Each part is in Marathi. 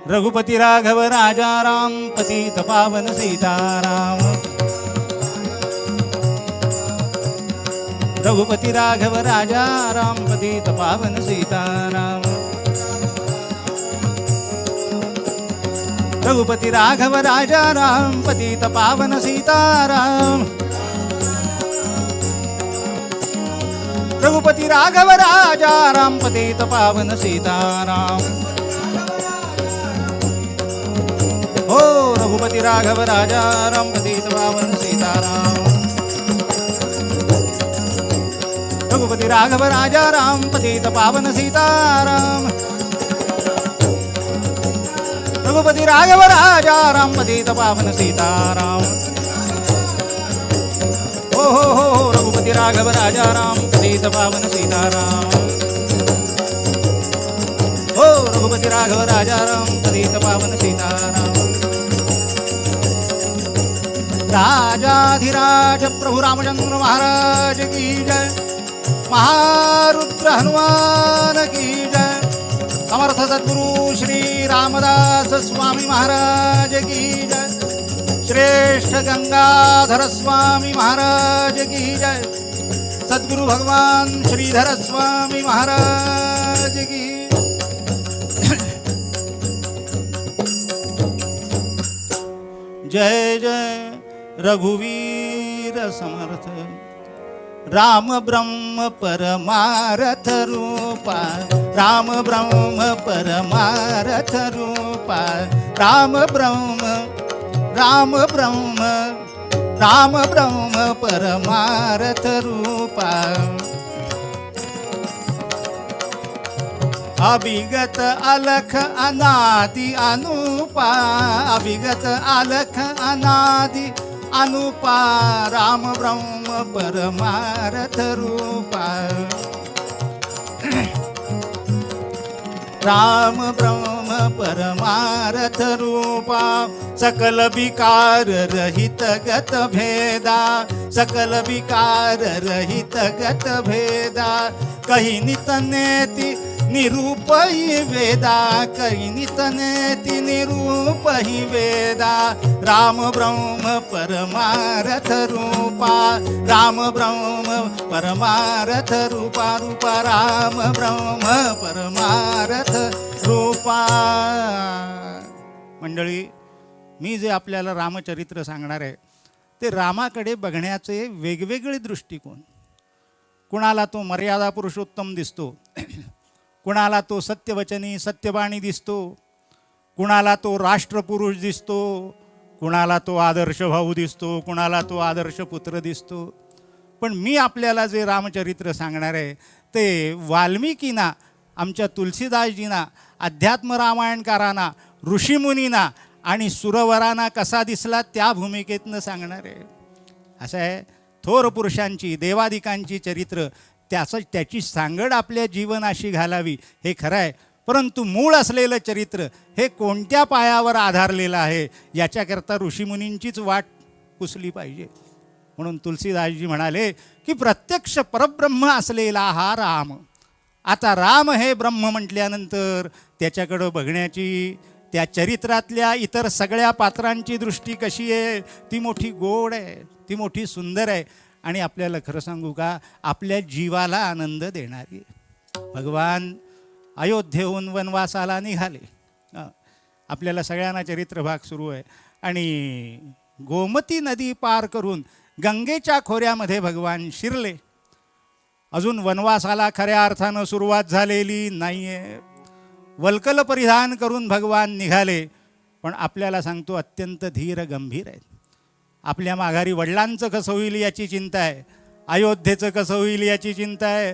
रघुपति राघव राजा राम पतित पावन सीताराम। रघुपति राघव राजा राम पतित पावन सीताराम। रघुपति राघव राजा राम पतित पावन सीताराम। रघुपति राघव राजा राम पतित पावन सीताराम। हो रघुपति राघव राजा राम पतित पावन सीताराम। रघुपति राघव राजा राम पतित पावन सीताराम। रघुपति राघव राजा राम पतित पावन सीताराम। हो रघुपति राघव राजा राम पतित पावन सीताराम। हो रघुपति राघव राजा राम पतित पावन सीताराम। राजाधिराज प्रभु रामचंद्र महाराज की जय। महारुद्र हनुमान की जय। समर्थ सद्गुरु श्री रामदास स्वामी महाराज की जय। श्रेष्ठ गंगाधर स्वामी महाराज की जय। सद्गुरु भगवान श्रीधर स्वामी महाराज की। जय जय रघुवीर समर्थ। राम ब्रह्म परमारथ रूपा। राम ब्रह्म परमारथ रूपा। राम ब्रह्म राम ब्रह्म राम ब्रह्म परमारथ रूपा। अभिगत अलख अनादि अनुपा। अभिगत अलख अनादि अनुपा। राम ब्रह्म परमारथ रूपा। राम ब्रह्म परमारथ रूपा। सकल विकार रहित गत भेदा। सकल विकार रहित गत भेदा। कही नित नेति निरूप ही वेदा। कही नित नेति निरूप ही वेदा। राम ब्रह्म परमारथ रूपा। राम ब्रह्म परमारथ रूपा। रूपा राम ब्रह्म परमारथ रूपा। मंडळी, मी जे आपल्याला रामचरित्र सांगणार आहे ते रामाकडे बघण्याचे वेगवेगळे दृष्टिकोन. कुणाला तो मर्यादा पुरुषोत्तम दिसतो. कुणाला तो सत्यवचनी सत्यवाणी दिसतो. कुणाला तो राष्ट्रपुरुष दिसतो. कुणाला तो आदर्श भाऊ दिसतो. कुणाला तो आदर्श पुत्र दिसतो. पण मी आपल्याला जे रामचरित्र सांगणार आहे ते वाल्मिकींना, आमच्या तुलसीदासजींना, अध्यात्म रामायणकारांना, ऋषीमुनींना आणि सुरवरांना कसा दिसला त्या भूमिकेतनं सांगणार आहे. असं आहे, थोर पुरुषांची देवादिकांची चरित्र त्याची सांगड आपल्या जीवनाशी घालावी हे खरं आहे. परंतु मूळ असलेलं चरित्र हे कोणत्या पायावर आधारलेलं आहे याच्याकरता ऋषीमुनींचीच वाट पुसली पाहिजे. म्हणून तुलसीदासजी म्हणाले की प्रत्यक्ष परब्रह्म असलेला हा राम. आता राम हे ब्रह्म म्हटल्यानंतर त्याच्याकडं बघण्याची, त्या चरित्रातल्या इतर सगळ्या पात्रांची दृष्टी कशी आहे, ती मोठी गोड आहे, ती मोठी सुंदर आहे आणि आपल्याला खरं सांगू का, आपल्या जीवाला आनंद देणारी. भगवान अयोध्येहून वनवासाला निघाले. आपल्याला सगळ्यांना चरित्रभाग सुरू आहे आणि गोमती नदी पार करून गंगेच्या खोऱ्यामध्ये भगवान शिरले. अजून वनवासाला खऱ्या अर्थानं सुरुवात झालेली नाही आहे. वल्कल परिधान करून भगवान निघाले, पण आपल्याला सांगतो अत्यंत धीर गंभीर आहेत. आपल्या माघारी वडिलांचं कसं होईल याची चिंता आहे. अयोध्येचं कसं होईल याची चिंता आहे.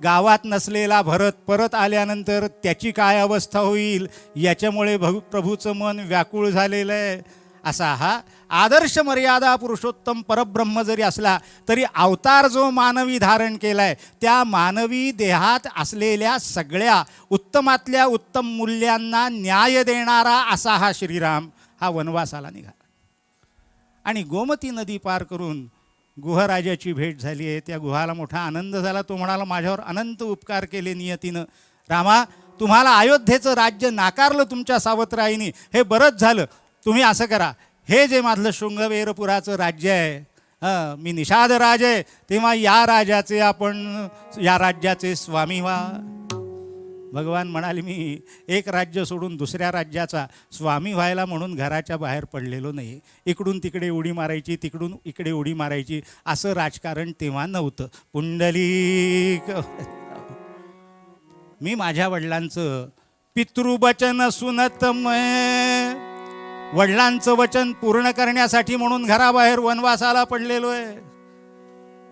गावात नसलेला भरत परत आल्यानंतर त्याची काय अवस्था होईल याच्यामुळे प्रभूचं मन व्याकुळ झालेलं आहे. असा हा आदर्श मर्यादा पुरुषोत्तम परब्रह्म जरी असला तरी अवतार जो मानवी धारण केला आहे त्या मानवी देहात असलेल्या सगळ्या उत्तमातल्या उत्तम मूल्यांना न्याय देणारा असा हा श्रीराम हा वनवासाला निघाला. आणि गोमती नदी पार करून गुहराजाची भेट झाली आहे. त्या गुहाला मोठा आनंद झाला. तो म्हणाला, माझ्यावर अनंत उपकार केले नियतीनं. रामा, तुम्हाला अयोध्येचं राज्य नाकारलं तुमच्या सावत्राईनी, हे बरंच झालं. तुम्ही असं करा, हे जे माझलं शृंगवेरपुराचं राज्य आहे, मी निषाद राज आहे, तेव्हा या राजाचे आपण या राज्याचे स्वामी व्हा. भगवान म्हणाले, मी एक राज्य सोडून दुसऱ्या राज्याचा स्वामी व्हायला म्हणून घराच्या बाहेर पडलेलो नाही. इकडून तिकडे उडी मारायची, तिकडून इकडे उडी मारायची, असं राजकारण तेव्हा नव्हतं. पुंडलिक, मी माझ्या वडिलांचं पितृवचन सुनतमय, वडिलांचं वचन पूर्ण करण्यासाठी म्हणून घराबाहेर वनवासाला पडलेलो आहे.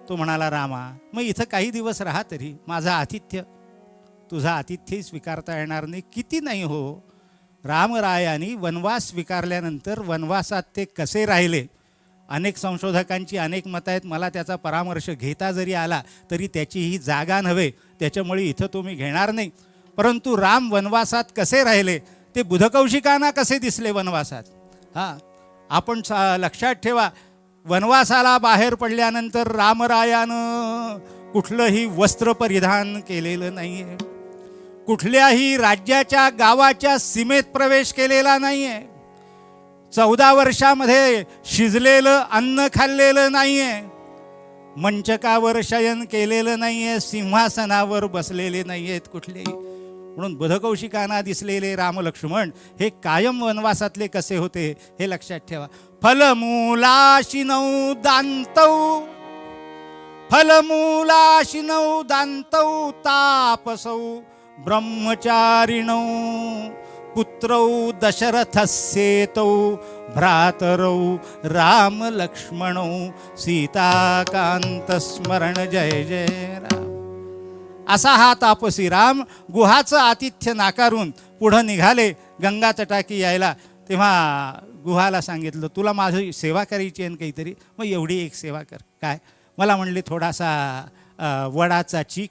तो म्हणाला, रामा मग इथं काही दिवस राहा तरी, माझा आतिथ्य तुझा आतिथ्यही स्वीकारता येणार नाही. किती नाही हो, रामरायांनी वनवास स्वीकारल्यानंतर वनवासात ते कसे राहिले, अनेक संशोधकांची अनेक मतं आहेत. मला त्याचा परामर्श घेता जरी आला तरी त्याची ही जागा नव्हे, त्याच्यामुळे इथं तो मी घेणार नाही. परंतु राम वनवासात कसे राहिले, ते बुधकौशिकांना कसे दिसले वनवासात, आपण लक्षात ठेवा. वनवासाला बाहेर पडल्यानंतर रामरायानं कुठलंही वस्त्र परिधान केलेलं नाही आहे, कुठल्याही राज्याच्या गावाच्या सीमेत प्रवेश केलेला नाही आहे, 14 वर्षामध्ये शिजलेलं अन्न खाल्लेलं नाही आहे, मंचकावर शयन केलेलं नाही आहे, सिंहासनावर बसलेले नाही आहेत कुठलेही. म्हणून बुधकौशिकांना दिसलेले रामलक्ष्मण हे कायम वनवासातले कसे होते हे लक्षात ठेवा. फलमूलाशिनौ दान्तौ, फलमूलाशिनौ दान्तौ तापसौ ब्रह्मचारिणौ पुत्रौ दशरथस्येतौ भ्रातरौ राम लक्ष्मणौ सीताकांत स्मरण जय जय राम. असा हा तापसी राम गुहाचं आतिथ्य नाकारून पुढं निघाले गंगा तटाकी यायला. तेव्हा गुहाला सांगितलं, तुला माझी सेवा करायची आहे काहीतरी, मग एवढी एक सेवा कर. काय? मला म्हणले, थोडासा वडाचा चीक,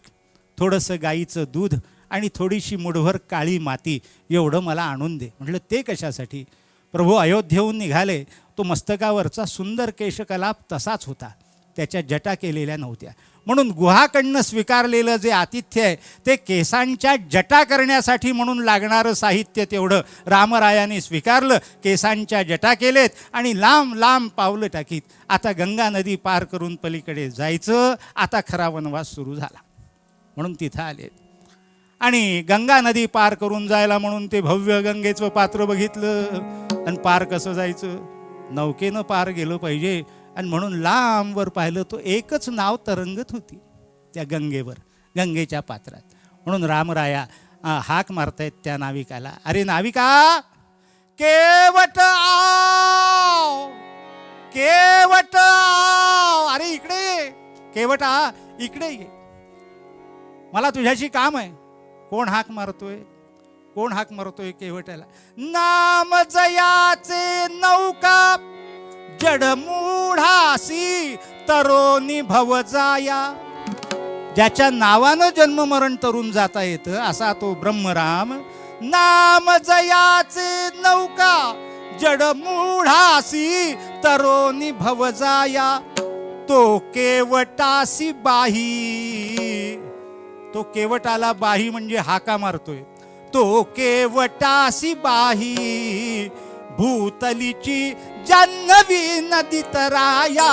थोडंसं गाईचं दूध आणि थोडीशी मुठभर काळी माती, एवढं मला आणून दे. म्हटलं, ते कशासाठी? प्रभू अयोध्येहून निघाले, तो मस्तकावरचा सुंदर केशकलाप तसाच होता, त्याच्या जटा केलेल्या नव्हत्या. म्हणून गुहाकडनं स्वीकारलेलं जे आतिथ्य आहे ते केसांच्या जटा करण्यासाठी म्हणून लागणारं साहित्य तेवढं रामरायाने स्वीकारलं. केसांच्या जटा केलेत आणि लांब लांब पावलं टाकीत आता गंगा नदी पार करून पलीकडे जायचं. आता खरा वनवास सुरू झाला. म्हणून तिथं आले आणि गंगा नदी पार करून जायला म्हणून ते भव्य गंगेचं पात्र बघितलं. आणि पार कसं जायचं? नौकेनं पार गेलं पाहिजे. आणि म्हणून लांबवर पाहिलं, तो एकच नाव तरंगत होती त्या गंगेवर, गंगेच्या पात्रात. म्हणून रामराया हाक मारतायत त्या नाविकाला, अरे नाविका, केवट आव, केवट आव, अरे इकडे ये, केवट आ, इकडे ये, मला तुझ्याशी काम आहे. कोण हाक मारतोय? कोण हाक मारतोय केवटाला? नाम जयाचे नौका जडमूढासी तरोनी भव जाया. ज्याच्या नावानं जन्म मरण तरुण जाता येतं असा तो ब्रह्मराम. नाम जयाचे नौका जडमूढासी तरोनी भव जाया. तो केवटासी बाही, तो केवटाला बाही म्हणजे हाका मारतोय. तो केवटासी बाही भूतलीची जान्हवी नदी तराया.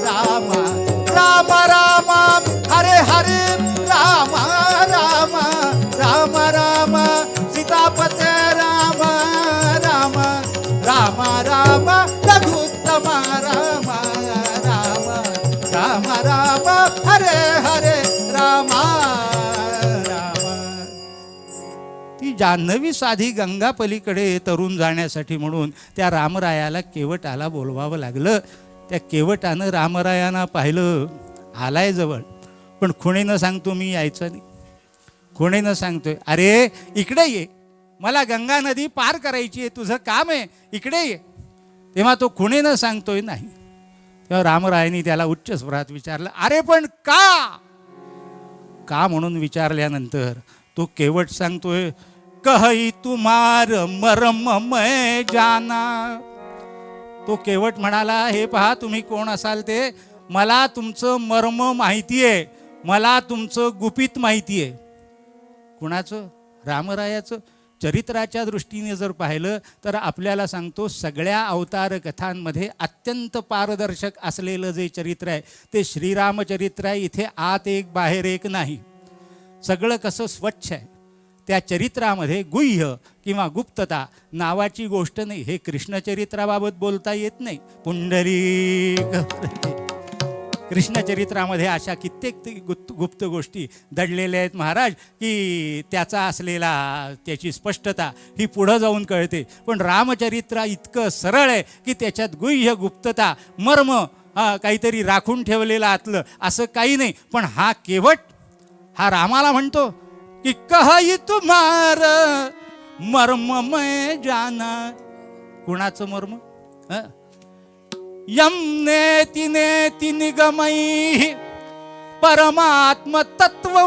राम राम राम हरे हरे राम राम राम राम सीतापते राम राम राम राम रघुत्तम राम राम राम राम हरे हरे राम राम. ती जान्हवी साधी गंगा पलीकडे तरुण जाण्यासाठी म्हणून त्या रामरायाला केवटाला बोलवावं लागलं. त्या केवटानं रामरायांना पाहिलं, आलाय जवळ, पण खुणेनं सांगतो मी यायचं नाही. खुणेनं सांगतोय, अरे इकडे ये, मला गंगा नदी पार करायची आहे, तुझं काम आहे, इकडे ये. तेव्हा तो खुणेनं सांगतोय नाही. तेव्हा रामरायांनी त्याला उच्च स्वरात विचारलं, अरे पण का? का म्हणून विचारल्यानंतर तो केवट सांगतोय, कहई तुम्हार मरम मैं जाना. तो केवट म्हणाला, हे पहा तुम्ही कोण असाल ते, मला तुमचं मर्म माहिती आहे, मला तुमचं गुपित माहिती आहे. कुणाचं? रामरायाचं चरित्राच्या दृष्टीने जर पाहिलं तर आपल्याला सांगतो सगळ्या अवतार कथांमध्ये अत्यंत पारदर्शक असलेलं जे चरित्र आहे ते श्रीरामचरित्र आहे. इथे आत एक बाहेर एक नाही, सगळं कसं स्वच्छ आहे. त्या चरित्रामध्ये गुह्य किंवा गुप्तता नावाची गोष्ट नाही. हे कृष्णचरित्राबाबत बोलता येत नाही. पुंडलिक कृष्णचरित्रामध्ये अशा कित्येक गुप्त गोष्टी दडलेल्या आहेत महाराज की त्याचा असलेला त्याची स्पष्टता ही पुढं जाऊन कळते. पण रामचरित्र इतकं सरळ आहे की त्याच्यात गुह्य गुप्तता मर्म काहीतरी राखून ठेवलेलं आतलं असं काही नाही. पण हा केवट हा रामाला म्हणतो कि कहई तुम्हार मर्म मैं जाना. कुणाचं मर्म? यम नेति नेति निगमई परमात्म तत्व.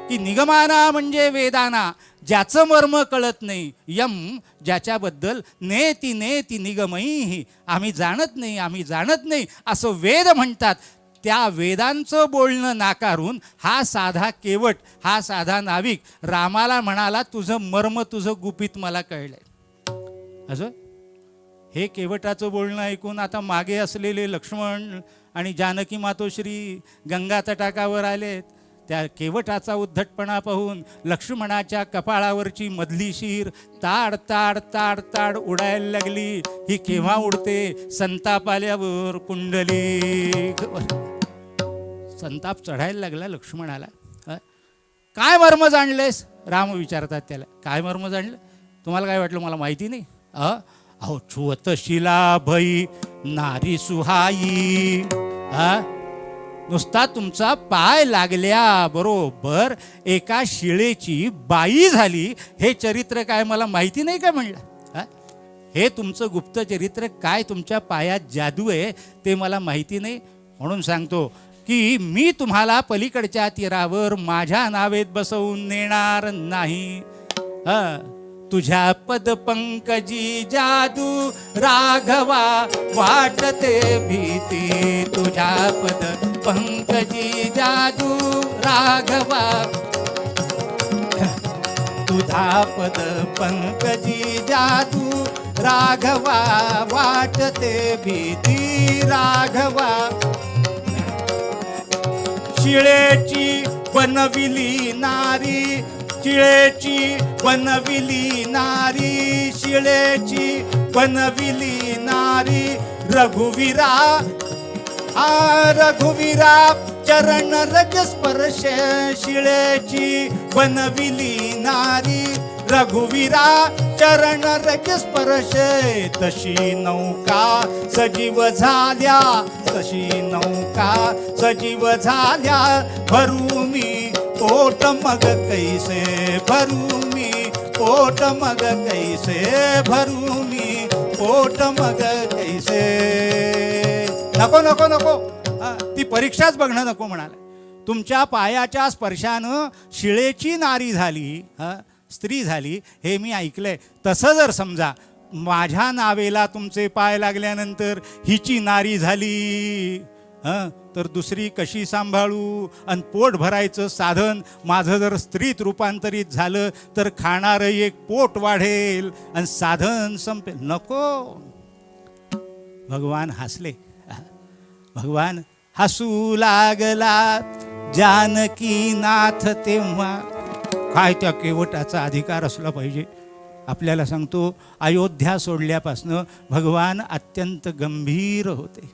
की निगमाना म्हणजे वेदाना, ज्याचं मर्म कळत नाही. यम ज्याच्याबद्दल, नेति नेति निगमई आम्ही जाणत नाही, आम्ही जाणत नाही असं वेद म्हणतात. त्या वेदांचं बोलणं नाकारून हा साधा केवट, हा साधा नाविक रामाला म्हणाला तुझं मर्म, तुझं गुपित मला कळलंय. असं हे केवटाचं बोलणं ऐकून आता मागे असलेले लक्ष्मण आणि जानकी मातोश्री गंगा तटाकावर आलेत. त्या केवटाचा उद्धटपणा पाहून लक्ष्मणाच्या कपाळावरची मधली शीर ताड ताड ताड ताड उडायला लागली. ही केव्हा उडते? संताप आल्यावर. पुंडलिक संताप चढायला लागला लक्ष्मणाला. काय मर्म जाणलेस? राम विचारतात त्याला, काय मर्म जाणलं? तुम्हाला काय वाटलं मला माहिती नाही? अहो छुवत शिला भई नारी सुहाई. नुसता तुमचा पाय लागल्या बरोबर एका शिळेची बाई झाली. हे चरित्र काय मला माहिती नाही का म्हणलं? हे तुमचं गुप्त चरित्र काय, तुमच्या पायात जादू आहे ते मला माहिती नाही. म्हणून सांगतो की मी तुम्हाला पलीकडच्या तीरावर माझ्या नावेत बसवून नेणार नाही. तुझ्या पद पंकजी जादू राघवा वाटते भीती. तुझ्या पद पंकजी जादू राघवा, तुझा पद पंकजी जादू राघवा वाटते भीती. राघवा शिळेची बनविली नारी, शिळेची बनविली नारी, शिळेची बनविली नारी. रघुवीरा रघुवीरा चरण रज स्पर्श. शिळेची बनविली नारी, रघुवीरा चरण रज स्पर्श. तशी नौका सजीव झाल्या, तशी नौका सजीव झाल्या. भरू मी पोट मग कैसे भरू मी पोट मग कैसे भरू मी पोट मग कैसे. नको नको नको, ती परीक्षाच बघणं नको म्हणाले. तुमच्या पायाच्या स्पर्शानं शिळेची नारी झाली, स्त्री झाली हे मी ऐकलंय. तसं जर समजा माझ्या नावेला तुमचे पाय लागल्यानंतर हिची नारी झाली तर दुसरी कशी सांभाळू? आणि पोट भरायचं साधन माझं जर स्त्रीत रूपांतरित झालं तर खाणारं एक पोट वाढेल आणि साधन संपेल. नको. भगवान हसले. भगवान हसू लागला जानकी नाथ. तेव्हा काय त्या केवटाचा अधिकार असला पाहिजे. आपल्याला सांगतो अयोध्या सोडल्यापासनं भगवान अत्यंत गंभीर होते.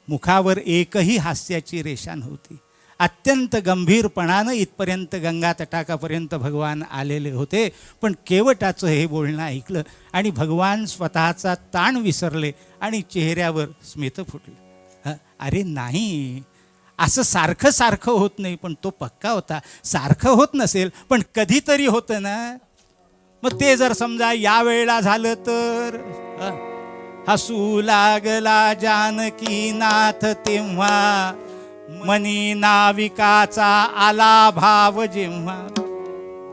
मुखावर एकही हास्याची रेषा नव्हती. अत्यंत गंभीरपणानं इथपर्यंत गंगा तटाकापर्यंत भगवान आलेले होते. पण केवटाचं हे बोलणं ऐकलं आणि भगवान स्वतःचा ताण विसरले आणि चेहऱ्यावर स्मित फुटले. अरे नाही, असं सारखं सारखं होत नाही. पण तो पक्का होता. सारखं होत नसेल पण कधीतरी होतं ना. मग ते जर समजा या वेळेला झालं तर. हसू लागला जानकी नाथ तेव्हा, मनी नाविकाचा आला भाव जेव्हा.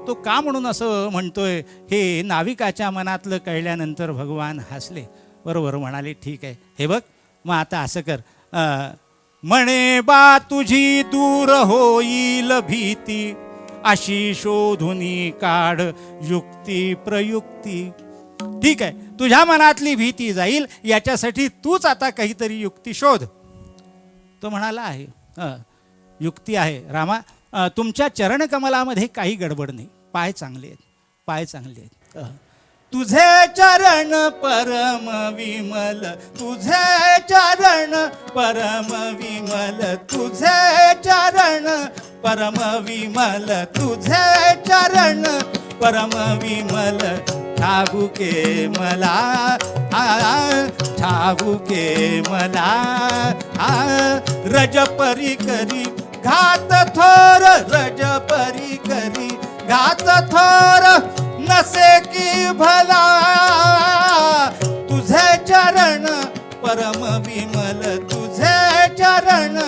तो का म्हणून असं म्हणतोय हे नाविकाच्या मनातलं कळल्यानंतर भगवान हसले. बरोबर म्हणाले, ठीक आहे. हे बघ मग आता असं कर, म्हणे बा तुझी दूर होईल भीती. अशी शोधुनी काढ युक्ती प्रयुक्ती. ठीक आहे, तुझ्या मनातली भीती जाईल याच्यासाठी तूच आता काहीतरी युक्ती शोध. तो म्हणाला आहे युक्ती आहे रामा, तुमच्या चरणकमलामध्ये काही गडबड नाही, पाय चांगले आहेत, पाय चांगले आहेत. तुझे चरण परम विमल, तुझे चरण परम विमल, तुझे चरण परम विमल, तुझे चरण परम विमल. ठाऊके मला ठाऊके मला रज परी करी घात थोर, रज परी करी घात थोर नसे की भला. तुझे चरण परम विमल, तुझे चरण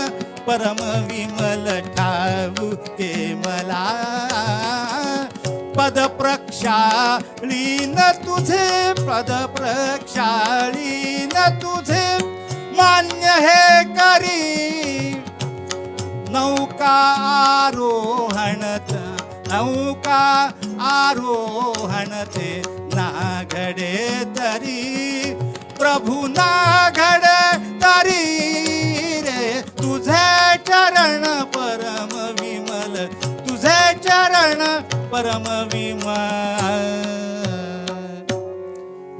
परम विमल. ठाऊके मला पद प्रक्षाळीन तुझे, पद प्रक्षाळीन तुझे मान्य हे करी. नौका आरोहणत, नौका आरोहणते ना घडे तरी, प्रभू ना घडे तरी रे. तुझे चरण परम विमल, तुझे चरण परम विमल.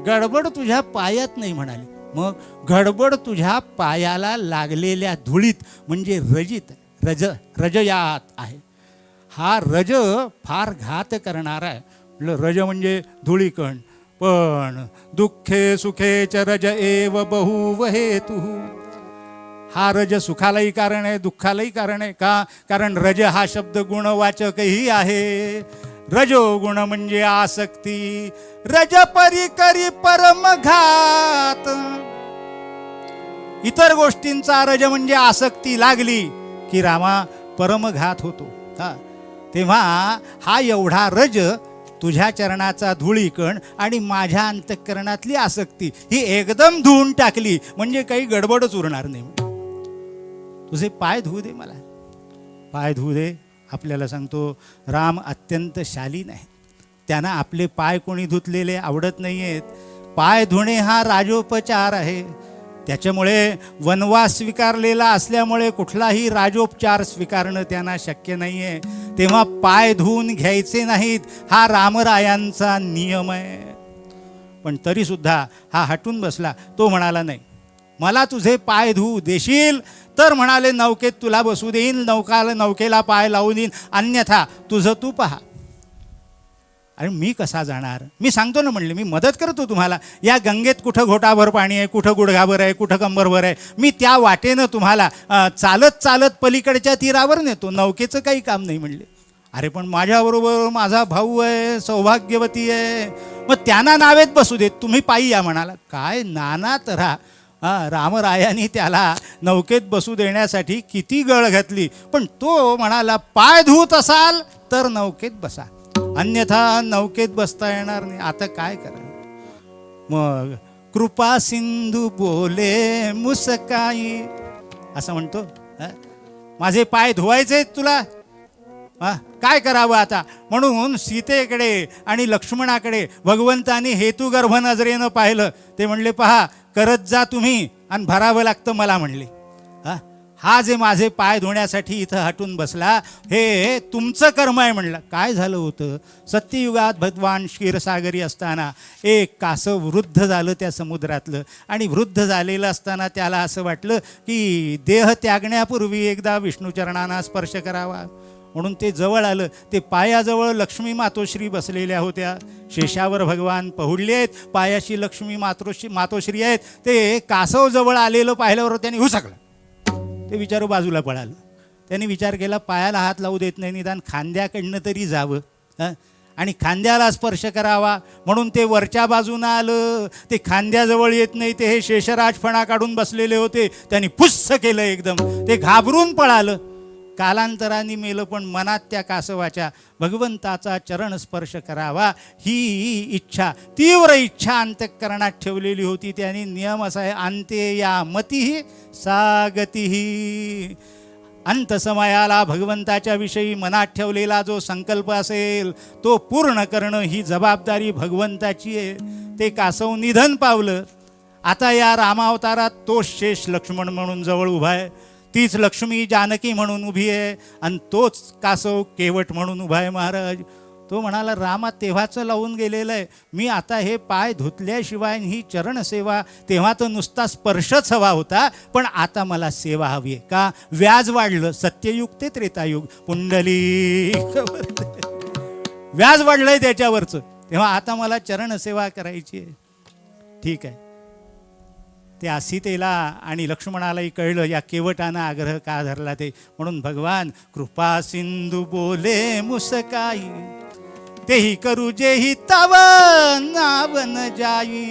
गडबड तुझ्या पायात नाही म्हणाली. मग गडबड तुझ्या पायाला लागलेल्या धुळीत म्हणजे रजित, रज रजयात आहे. हा रज फार घात करणारा आहे. रज म्हणजे धुळीकण. पण दुःखे सुखे च रज एव बहुव हेतु. हा रज सुखालाही कारण आहे, दुःखालाही कारण आहे. का? कारण रज हा शब्द गुणवाचकही आहे. रजो गुण म्हणजे आसक्ती. रज परी करी परमघात. इतर गोष्टींचा रज म्हणजे आसक्ती लागली की रामा परमघात होतो. तेव्हा हा एवढा रज, तुझ्या चरणाचा धुळीकण आणि माझ्या अंतःकरणातली आसक्ती ही एकदम धुवून टाकली म्हणजे काही गडबडच उरणार नाही. तुझे पाय धुऊ दे, मला पाय धुऊ दे. आपल्याला सांगतो राम अत्यंत शालीन आहे. त्यांना आपले पाय कोणी धुतलेले आवडत नाही आहेत. पाय धुणे हा राजोपचार आहे. त्याच्यामुळे वनवास स्वीकारलेला असल्यामुळे कुठलाही राजोपचार स्वीकारणं त्यांना शक्य नाही आहे. तेव्हा पाय धुवून घ्यायचे नाहीत हा रामरायांचा नियम आहे. पण तरीसुद्धा हा हटून बसला. तो म्हणाला नाही, मला तुझे पाय धुवू देशील तर म्हणाले नौकेत तुला बसू देईन, नौकेला पाय लावू देईन, अन्यथा तुझं तू पहा. अरे मी कसा जाणार? मी सांगतो ना, म्हणले मी मदत करतो तुम्हाला. या गंगेत कुठं घोटाभर पाणी आहे, कुठं गुडघाभर आहे, कुठं कंबरभर आहे. मी त्या वाटेनं तुम्हाला चालत चालत पलीकडच्या तीरावर नेतो. नौकेचं काही काम नाही म्हणले. अरे पण माझ्याबरोबर माझा भाऊ आहे, सौभाग्यवती आहे, मग त्यांना नावेत बसू देत, तुम्ही पायी या म्हणाला. काय नाना तऱ्हा रामरायांनी त्याला नौकेत बसू देण्यासाठी किती गळ घातली. पण तो म्हणाला पाय धुत असाल तर नौकेत बसा, अन्यथा नौकेत बसता येणार नाही. आता काय करा? मग कृपा सिंधू बोले मुसकाई असं म्हणतो. माझे पाय धुवायचे तुला, काय करावं आता? म्हणून सीतेकडे आणि लक्ष्मणाकडे भगवंतानी हेतुगर्भ नजरेनं पाहिलं. ते म्हणले पहा करत जा तुम्ही आणि भरावं लागतं मला म्हणले. हा जे माझे पाय धुण्यासाठी इथं हटून बसला हे तुमचं कर्म आहे म्हणलं. काय झालं होतं? सत्ययुगात भगवान क्षीरसागरी असताना एक कासव वृद्ध झालं त्या समुद्रातलं. आणि वृद्ध झालेलं असताना त्याला असं वाटलं की देह त्यागण्यापूर्वी एकदा विष्णूचरणांना स्पर्श करावा. म्हणून ते जवळ आलं. ते पायाजवळ लक्ष्मी मातोश्री बसलेल्या होत्या. शेषावर भगवान पहुडले आहेत, पायाशी लक्ष्मी मातोश्री आहेत. ते कासव जवळ आलेलं पाहिल्यावर त्यांनी हुसकलं. ते विचारू बाजूला पळालं. त्यांनी विचार केला पायाला हात लावू देत नाही, निदान खांद्याकडनं तरी जावं आणि खांद्याला स्पर्श करावा. म्हणून ते वरच्या बाजूनं आलं. ते खांद्याजवळ येत नाही. ते हे शेषराजफणा काढून बसलेले होते. त्यांनी फुस्स केलं एकदम. ते घाबरून पळालं. कालांतराने मेलं, पण मनात त्या कासवाच्या भगवंताचा चरणस्पर्श करावा ही इच्छा, तीव्र इच्छा अंतःकरणात ठेवलेली होती. त्याने नियम असा आहे, अंते या मतिही सा गतिही. अंतसमयाला भगवंताच्या विषयी मनात ठेवलेला जो संकल्प असेल तो पूर्ण करणं ही जबाबदारी भगवंताची आहे. ते कासव निधन पावलं. आता या रामावतारात तोच शेष लक्ष्मण म्हणून जवळ उभा आहे, तीच लक्ष्मी जानकी म्हणून उभी आहे आणि तोच कासव केवट म्हणून उभा आहे. महाराज तो म्हणाला, रामा तेव्हाचं लावून गेलेलं आहे, मी आता हे पाय धुतल्याशिवाय ही चरणसेवा, तेव्हा तर नुसता स्पर्शच हवा होता, पण आता मला सेवा हवी आहे. का? व्याज वाढलं. सत्ययुग ते त्रेतायुग, पुंडली व्याज वाढलंय त्याच्यावरचं, तेव्हा आता मला चरणसेवा करायची आहे. ठीक आहे. त्या सीतेला आणि लक्ष्मणालाही कळलं या केवटानं आग्रह का धरला ते, म्हणून भगवान कृपा सिंधू बोले मुसकाई, तेही करू जेही तव नाव न जाई.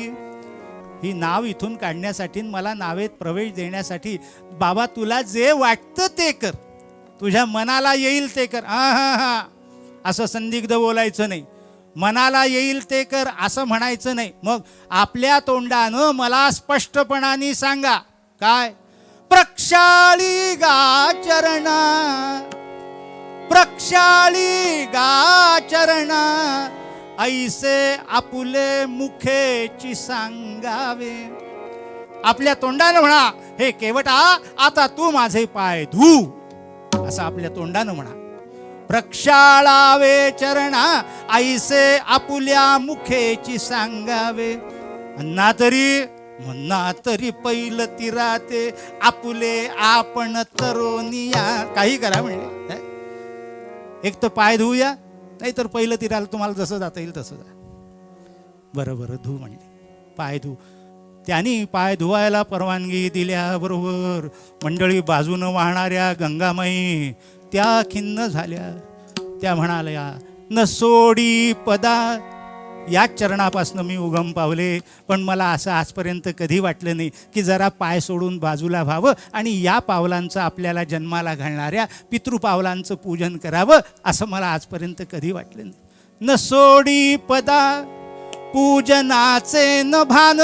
ही नाव इथून काढण्यासाठी, मला नावेत प्रवेश देण्यासाठी, बाबा तुला जे वाटतं ते कर, तुझ्या मनाला येईल ते कर. हा असं संदिग्ध बोलायचं नाही, मनाला येईल ते कर असं म्हणायचं नाही. मग आपल्या तोंडानं मला स्पष्टपणाने सांगा. काय? प्रक्षाळी गा चरणा, प्रक्षाळी गा चरणा, ऐसे आपुले मुखेची सांगावे. आपल्या तोंडानं म्हणा, हे केवटा आता तू माझे पाय धू, असं आपल्या तोंडानं म्हणा. प्रक्षाळावे चरणा, ऐसे आपुल्या मुखेची सांगावे. अन्ना तरी पैल तिराते, आपुले आपण तरोनिया. काही करा म्हणले, एक तर पाय धुऊया, नाही तर पहिलं तिराला तुम्हाला जसं जाता येईल तसं जा. बरं धू म्हणले, पाय धू. त्यांनी पाय धुवायला परवानगी दिल्याबरोबर मंडळी बाजूनं वाहणाऱ्या गंगामाई त्या खिन्न झाल्या. त्या म्हणाल्या, न सोडी पदा. या चरणापासून मी उगम पावले, पण मला असं आजपर्यंत कधी वाटलं नाही की जरा पाय सोडून बाजूला व्हावं आणि या पावलांचं, आपल्याला जन्माला घालणाऱ्या पितृपावलांचं पूजन करावं, असं मला आजपर्यंत कधी वाटलं नाही. न सोडी पदा पूजनाचे न भान.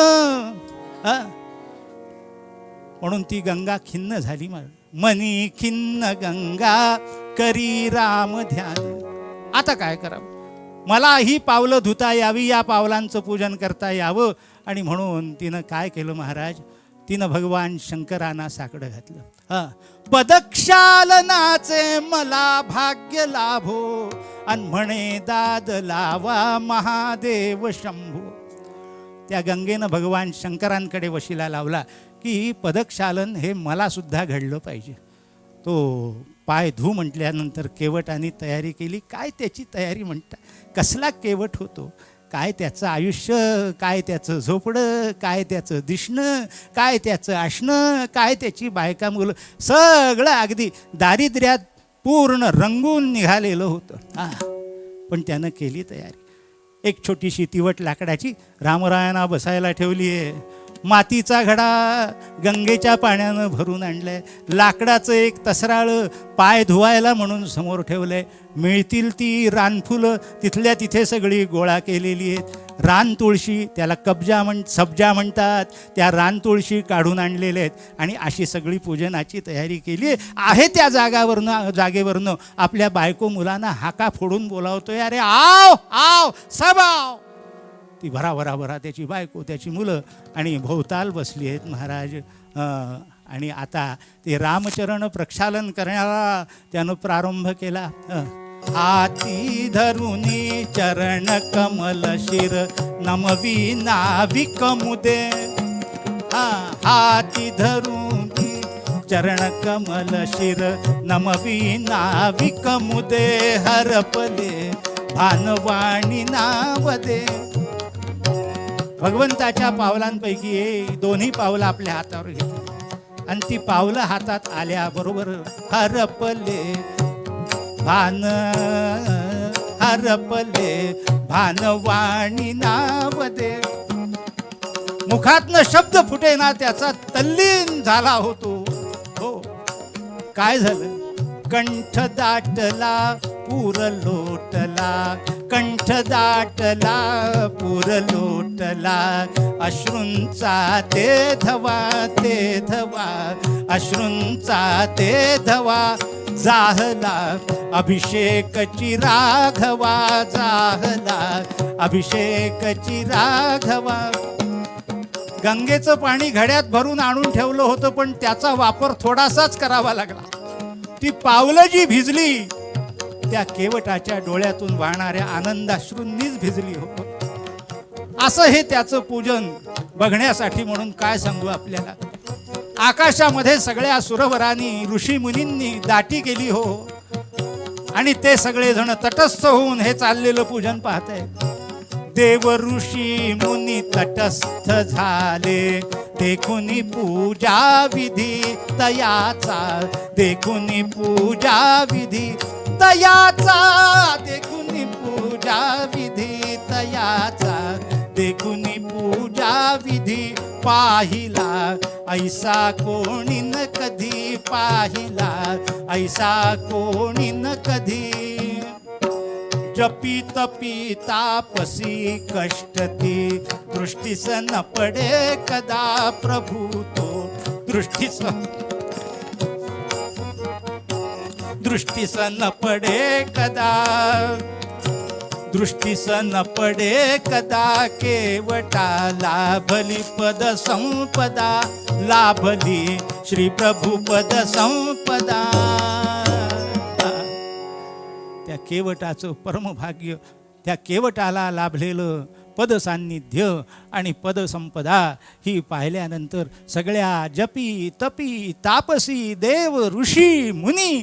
म्हणून ती गंगा खिन्न झाली. मनी खिन्न गंगा करी राम ध्यान. आता काय करावं? मला ही पावलं धुता यावी, या पावलांचं पूजन करता यावं. आणि म्हणून तिनं काय केलं महाराज, तिनं भगवान शंकरांना साकडं घातलं. पदक्षालनाचे मला भाग्य लाभो, आणि म्हणे दाद लावा महादेव शंभो. त्या गंगेनं भगवान शंकरांकडे वशिला लावला की पदक्षालन हे मला सुद्धा घडलं पाहिजे. तो पाय धू म्हटल्यानंतर केवटाने तयारी केली. काय त्याची तयारी म्हणता, कसला केवट होतो, काय त्याचं आयुष्य, काय त्याचं झोपडं, काय त्याचं दिसणं, काय त्याचं असणं, काय त्याची बायका मुलं, सगळं अगदी दारिद्र्यात पूर्ण रंगून निघालेलं होतं. पण त्यानं केली तयारी. एक छोटीशी तिवट लाकडाची रामरायांना बसायला ठेवली आहे. मातीचा घडा गंगेच्या पाण्यानं भरून आणलाय. लाकडाचं एक तसराळं पाय धुवायला म्हणून समोर ठेवलंय. मिळतील ती रानफुलं तिथल्या तिथे सगळी गोळा केलेली आहेत. रान तुळशी, त्याला सब्जा म्हणतात, त्या रान तुळशी काढून आणलेल्या आहेत. आणि अशी सगळी पूजनाची तयारी केली आहे. त्या जागेवरनं आपल्या बायको मुलांना हाका फोडून बोलावतोय, अरे आव आव सब आव. ती भरा त्याची बायको, त्याची मुलं आणि भोवताल बसली आहेत महाराज. आणि आता ते रामचरण प्रक्षालन करण्याला त्यानं प्रारंभ केला. हाती धरुनी चरण कमल शिर नमवी नाविक मुदे. हाती धरुनी चरण कमल शिर नमवी नाविक मुदे. हरपले भानवाणी नाव दे. भगवंताच्या पावलांपैकी हे दोन्ही पावलं आपल्या हातावर घेतली आणि ती पावलं हातात आल्याबरोबर हरपले भानवाणी नाव दे. मुखातनं शब्द फुटेना, त्याचा तल्लीन झाला होतो. हो, काय झालं? कंठ दाटला पूर लोटला, कंठ दाटला पूर लोटला. अश्रूंचा ते धवा, ते धवा, अश्रूंचा ते धवा, जाहला अभिषेकची राघवा, जाहला अभिषेकची राघवा. गंगेचं पाणी घड्यात भरून आणून ठेवलं होतं, पण त्याचा वापर थोडासाच करावा लागला. ती पावलं जी भिजली त्या केवटाच्या डोळ्यातून वाहणाऱ्या आनंदाश्रूंनीच भिजली हो. असं हे त्याचं पूजन बघण्यासाठी म्हणून काय सांगू आपल्याला. आकाशामध्ये सगळ्या सुरवरांनी ऋषी मुनींनी दाटी केली हो, आणि ते सगळे जण तटस्थ होऊन हे चाललेलं पूजन पाहत आहेत. देव ऋषी मुनी तटस्थ झाले, देखुनी पूजा विधी तयाचा, देखुनी पूजा विधी तयाचा, देखुनी पूजा विधी तयाचा, देखुनी पूजा विधी पाहिला ऐसा कोणी न कधी, पाहिला ऐसा कोणी न कधी. जपी तपी तापसी कष्टती, दृष्टीस न पडे कदा प्रभू तो, दृष्टीस न पडे कदा, दृष्टीस न पडे कदा. केवटा लाभली पद संपदा, लाभली श्री प्रभू पद संपदा. त्या केवटाचं परमभाग्य, त्या केवटाला लाभलेलं पद सान्निध्य आणि पद संपदा ही पाहिल्यानंतर सगळ्या जपी तपी तापसी देव ऋषी मुनी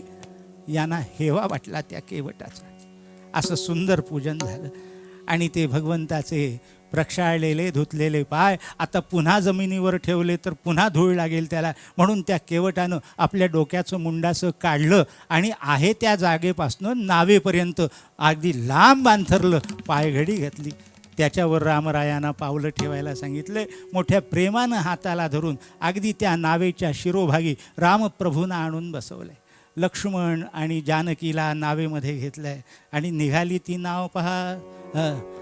यांना हेवा वाटला त्या केवटाचा. असं सुंदर पूजन झालं. आणि ते भगवंताचे प्रक्षाळलेले धुतलेले पाय आता पुन्हा जमिनीवर ठेवले तर पुन्हा धूळ लागेल त्याला, म्हणून त्या केवटानं आपल्या डोक्याचं मुंडासं काढलं आणि आहे त्या जागेपासनं नावेपर्यंत अगदी लांब अंथरलं, पायघडी घातली. त्याच्यावर रामरायांना पावलं ठेवायला सांगितले. मोठ्या प्रेमानं हाताला धरून अगदी त्या नावेच्या शिरोभागी रामप्रभूंना आणून बसवलंय. लक्ष्मण आणि जानकीला नावेमध्ये घेतलंय आणि निघाली ती नाव पहा.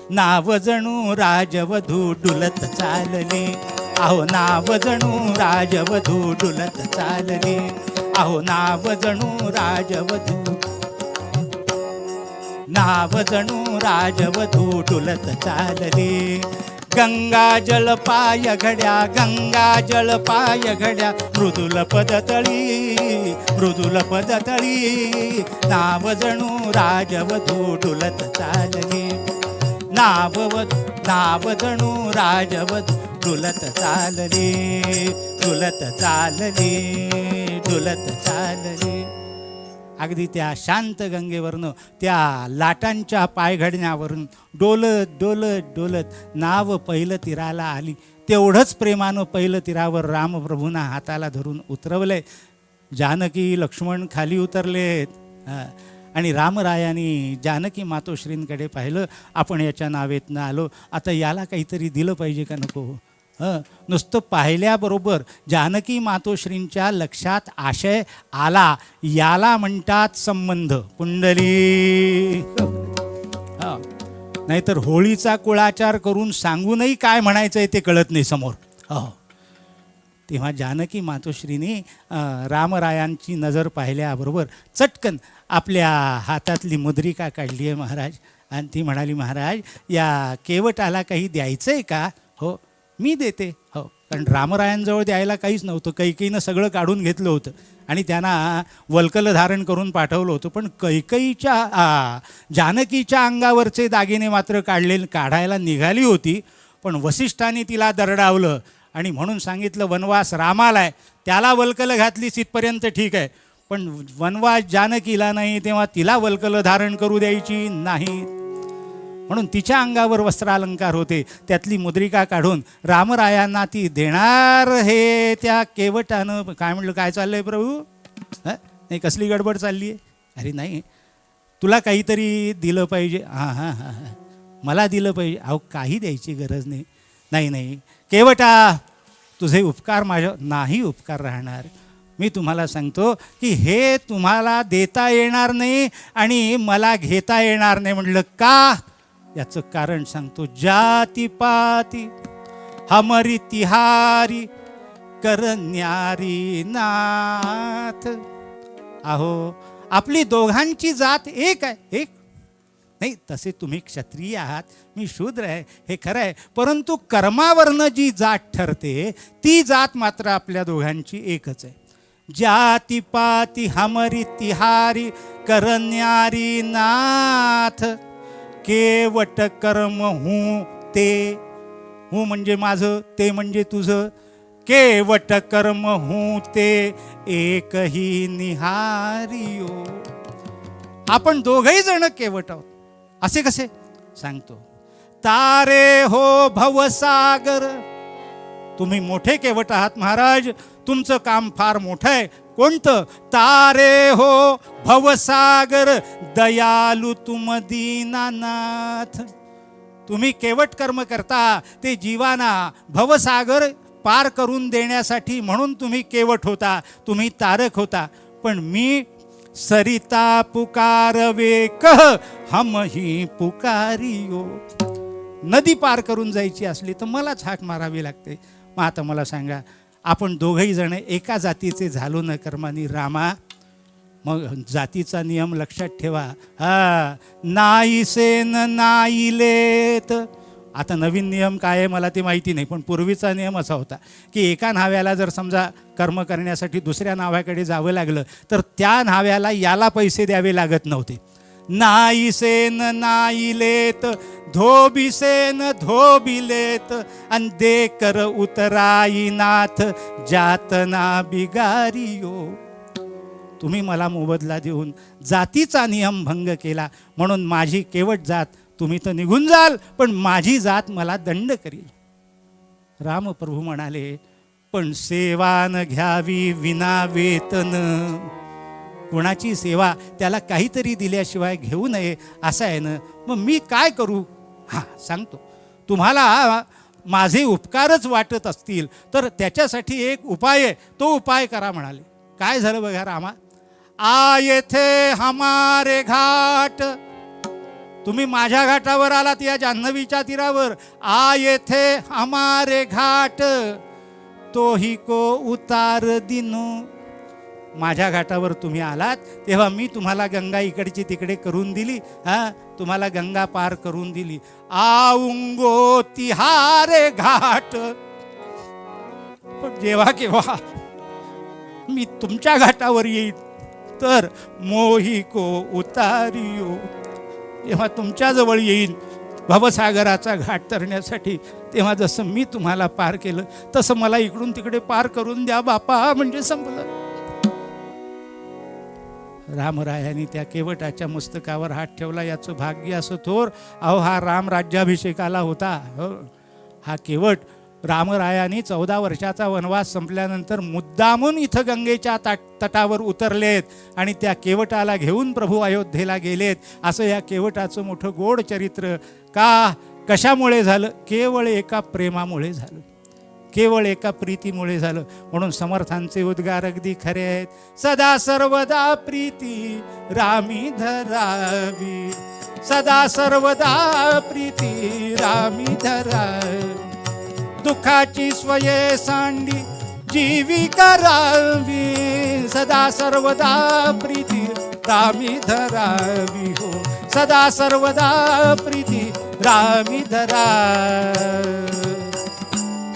नाव जणू राजवधू डुलत चालली, अहो नाव जणू राजवधू डुलत चालली, अहो नाव जणू राजवधू, नाव जणू राजवधू डुलत चालली. गंगा जल पाय घड्या, गंगा जल पाय घड्या, मृदुल पदतळी, मृदुल पदतळी. नाव जणू राजवधू डुलत चालली, नाव जणू राजवधू डुलत चालली, डुलत चालली, डुलत चालली. अगदी त्या शांत गंगेवरनं त्या लाटांच्या पायघडण्यावरून डोलत डोलत डोलत नाव पहिलं तीराला आली. तेवढंच प्रेमानं पहिलं तीरावर रामप्रभूंना हाताला धरून उतरवलंय. जानकी लक्ष्मण खाली उतरलेत आणि रामरायांनी जानकी मातोश्रींकडे पाहिलं. आपण याच्या नावेतनं आलो, आता याला काहीतरी दिलं पाहिजे का नको. नुसतं पाहिल्याबरोबर जानकी मातोश्रींच्या लक्षात आशय आला, याला म्हणतात संबंध. कुंडली नाहीतर होळीचा कुळाचार करून सांगूनही काय म्हणायचं आहे ते कळत नाही समोर. तेव्हा जानकी मातोश्रीने रामरायांची नजर पाहिल्याबरोबर चटकन आपल्या हातातली मुद्रिका काढली आहे महाराज, आणि ती म्हणाली, महाराज या केवटाला काही द्यायचं आहे का. हो मी देते. हो, कारण रामरायांजवळ द्यायला काहीच नव्हतं. कैकेयीनं सगळं काढून घेतलं होतं आणि त्यांना वल्कल धारण करून पाठवलं होतं. पण कैकेयीच्या जानकीच्या अंगावरचे दागिने मात्र काढायला निघाली होती. पण वसिष्ठांनी तिला दरडावलं आणि म्हणून सांगितलं, वनवास रामाला आहे, त्याला वल्कल घातली इथपर्यंत ठीक आहे, पण वनवास जानकीला नाही, तेव्हा तिला वल्कल धारण करू द्यायची नाही. म्हणून तिच्या अंगावर वस्त्रालंकार होते, त्यातली मुद्रिका काढून रामरायांना ती देणार. हे त्या केवटानं काय म्हटलं, काय चाललंय प्रभू, नाही कसली गडबड चालली आहे. अरे नाही, तुला काहीतरी दिलं पाहिजे. हां हां हां हां मला दिलं पाहिजे. अहो काही द्यायची गरज नाही. नाही नाही केवटा, तुझे उपकार माझ्या नाही उपकार राहणार. मी तुम्हाला सांगतो की हे तुम्हाला देता येणार नाही आणि मला घेता येणार नाही. म्हटलं का, याचं कारण सांगतो. जातीपाती हमरी तिहारी करण्यारी नाथ. अहो आपली दोघांची जात एक आहे, एक नाही. तसे तुम्ही क्षत्रिय आहात, मी शूद्र आहे, हे खरं आहे. परंतु कर्मावरनं जी जात ठरते ती जात मात्र आपल्या दोघांची एकच आहे. जाती पाती हमरी तिहारी करण्यारी नाथ. केवट कर्म हूँ ते, हूँ म्हणजे माझं, ते म्हणजे तुझं. केवट कर्म हूँ ते एकही निहारियो. आपण दोघही जण केवट आहोत. असे कसे सांगतो. तारे हो भवसागर. तुम्ही मोठे केवट आहात महाराज, तुमचं काम फार मोठं आहे. कोणतं? तारे हो भवसागर दयालु तुम दीनानाथ. तुम्ही केवट कर्म करता ते जीवाना भवसागर पार करून देण्यासाठी, म्हणून तुम्ही केवट होता, तुम्ही तारक होता. पण मी सरिता पुकारवे कह हम ही पुकारियो. नदी पार करून जायची असली तर मलाच हाक मारावी लागते. मग आता मला सांगा, आपण दोघही जण एका जातीचे झालो न कर्मानी रामा. मग जातीचा नियम लक्षात ठेवा. नाईसे न नाईलेत. आता नवीन नियम काय आहे मला ते माहिती नाही, पण पूर्वीचा नियम असा होता की एका न्हाव्याला जर समजा कर्म करण्यासाठी दुसऱ्या न्हाव्याकडे जावं लागलं तर त्या न्हाव्याला याला पैसे द्यावे लागत नव्हते. नाईसेन नाईलेत धोबिसेन धोबिलेत अन दे कर उतराईनाथ जातना बिगारियो. तुम्ही मला मोबदला देऊन जातीचा नियम भंग केला, म्हणून माझी केवट जात तुम्ही तर निघून जाल, पण माझी जात मला दंड करील. रामप्रभू म्हणाले, पण सेवा न घ्यावी विना वेतन. कोणाची सेवा त्याला काहीतरी दिल्याशिवाय घेऊ नये असं आहे ना. मग मी काय करू? हां सांगतो. तुम्हाला माझे उपकारच वाटत असतील तर त्याच्यासाठी एक उपाय आहे, तो उपाय करा म्हणाले. काय झालं बघा रामा. आ येथे हमारे घाट. तुम्ही माझ्या घाटावर आलात, या जान्हवीच्या तीरावर. आ येथे हमारे घाट तोही को उतार दिनू. माझ्या घाटावर तुम्ही आलात तेव्हा मी तुम्हाला गंगा इकडची तिकडे करून दिली. तुम्हाला गंगा पार करून दिली. आऊंगो तिहारे घाट. पण जेव्हा केव्हा मी तुमच्या घाटावर येईल तर मोही को उतारियो. जेव्हा तुमच्याजवळ येईल भवसागराचा घाट तरण्यासाठी, तेव्हा जसं मी तुम्हाला पार केलं तसं मला इकडून तिकडे पार करून द्या बापा, म्हणजे संपलं. रामरायांनी त्या केवटाच्या मस्तकावर हात ठेवला. याचं भाग्य असं थोर. अहो हा राम राज्याभिषेकाला होता. हा केवट रामरायांनी 14 वर्षाचा वनवास संपल्यानंतर मुद्दामून इथं गंगेच्या तटावर उतरलेत आणि त्या केवटाला घेऊन प्रभू अयोध्येला गेलेत. असं या केवटाचं मोठं गोड चरित्र. का कशामुळे झालं? केवळ एका प्रेमामुळे झालं, केवळ एका प्रीतीमुळे झालं. म्हणून समर्थांचे उद्गार अगदी खरे आहेत. सदा सर्वदा प्रीती रामी धरावी. सदा सर्वदा प्रीती रामी धरावी. दुःखाची स्वये सांडी जीवी करावी. सदा सर्वदा प्रीती रामी धरावी. हो सदा सर्वदा प्रीती रामी धरावी.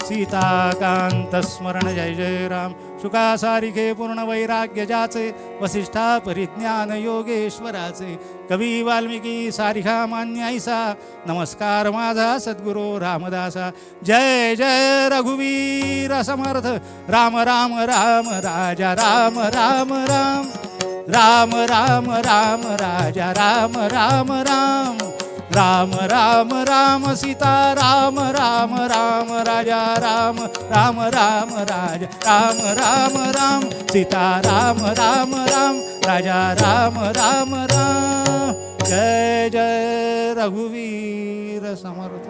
सीताकांत स्मरण जय जय राम. शुका सारिखे पूर्ण वैराग्य जाचे. वसिष्ठा परिज्ञान योगेश्वराचे. कवी वाल्मिकी सारिखा मान्य ऐसा. नमस्कार माझा सद्गुरो रामदासा. जय जय रघुवीर समर्थ. राम राम राम राजा राम राम राम. राम राम राम राजा राम राम राम. राम राम राम सीता राम राम राम राजा राम राम राम राजा राम राम राम सीता राम राम राम राजा राम राम राम. जय जय रघुवीर समर्थ.